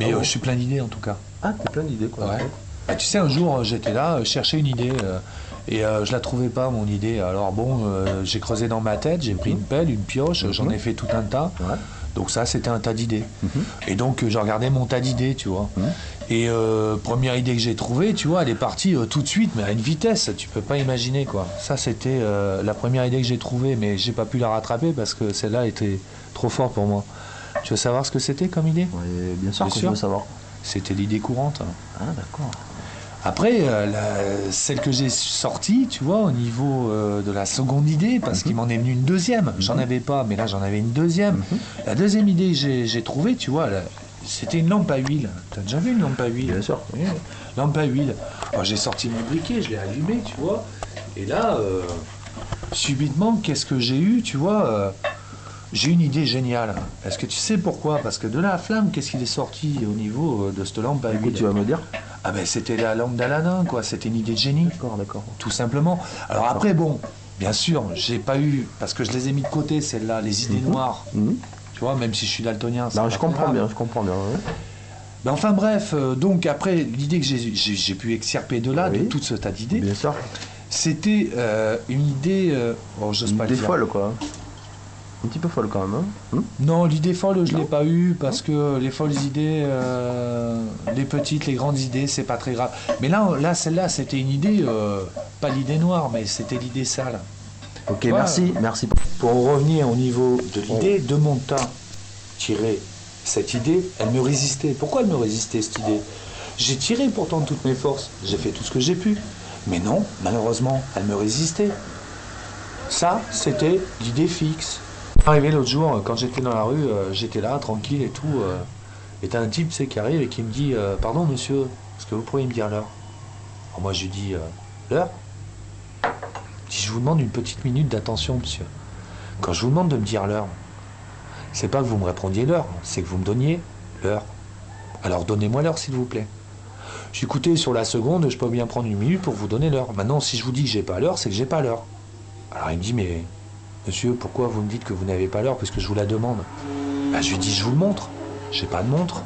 Mais Ah bon je suis plein d'idées en tout cas. Ah, t'es plein d'idées, quoi. Ouais. Bah, tu sais, un jour, j'étais là, cherchais une idée, et je la trouvais pas, mon idée. Alors bon, j'ai creusé dans ma tête, j'ai pris une pelle, une pioche, j'en ai fait tout un tas. Ouais. Donc ça, c'était un tas d'idées. Et donc, j'ai regardé mon tas d'idées, tu vois. Et première idée que j'ai trouvée, tu vois, elle est partie tout de suite, mais à une vitesse, tu peux pas imaginer, quoi. Ça, c'était la première idée que j'ai trouvée, mais j'ai pas pu la rattraper parce que celle-là était trop forte pour moi. Tu veux savoir ce que c'était comme idée? Ouais, bien sûr Bien que sûr. je veux savoir. C'était l'idée courante. Ah, d'accord. Après, celle que j'ai sortie, tu vois, au niveau de la seconde idée, parce qu'il m'en est venu une deuxième. J'en avais pas, mais là j'en avais une deuxième. La deuxième idée que j'ai trouvée, tu vois, c'était une lampe à huile. T'as déjà vu une lampe à huile? Bien sûr. Oui, lampe à huile. Alors, j'ai sorti mon briquet, je l'ai allumé, tu vois. Et là, subitement, qu'est-ce que j'ai eu, tu vois j'ai une idée géniale. Est-ce que tu sais pourquoi? Parce que de la flamme, qu'est-ce qu'il est sorti au niveau de cette lampe à huile? Écoute, tu vas me dire. Ah ben c'était la lampe d'Aladin, quoi. C'était une idée de génie. D'accord. Tout simplement. Alors après, bon, bien sûr, j'ai pas eu, parce que je les ai mis de côté, celles-là, les idées noires. Tu vois, même si je suis daltonien. Non, je comprends bien, ouais. Ben enfin bref, donc après, l'idée que j'ai pu extirper de là, de tout ce tas d'idées, Bien sûr. c'était une idée, j'ose pas le Des dire. folles, quoi. Un petit peu folle quand même, hein. Non, l'idée folle, je l'ai pas eue parce que les folles idées, les petites, les grandes idées, c'est pas très grave. Mais là celle-là, c'était une idée, pas l'idée noire, mais c'était l'idée sale. Ok, Tu vois, merci. Pour revenir au niveau de l'idée, de mon tas tiré cette idée, elle me résistait. Pourquoi elle me résistait, cette idée? J'ai tiré pourtant de toutes mes forces, j'ai fait tout ce que j'ai pu. Mais non, malheureusement, elle me résistait. Ça, c'était l'idée fixe. Arrivé l'autre jour, quand j'étais dans la rue, j'étais là, tranquille et tout, et t'as un type, tu sais, qui arrive et qui me dit pardon monsieur, est-ce que vous pourriez me dire l'heure? Alors moi je lui dis l'heure? Si je vous demande une petite minute d'attention, monsieur. Quand je vous demande de me dire l'heure, c'est pas que vous me répondiez l'heure, c'est que vous me donniez l'heure. Alors donnez-moi l'heure s'il vous plaît. J'ai écouté sur la seconde, je peux bien prendre une minute pour vous donner l'heure. Maintenant, si je vous dis que j'ai pas l'heure, c'est que j'ai pas l'heure. Alors il me dit mais monsieur, pourquoi vous me dites que vous n'avez pas l'heure puisque je vous la demande? Ben, je lui dis, je vous le montre. J'ai pas de montre.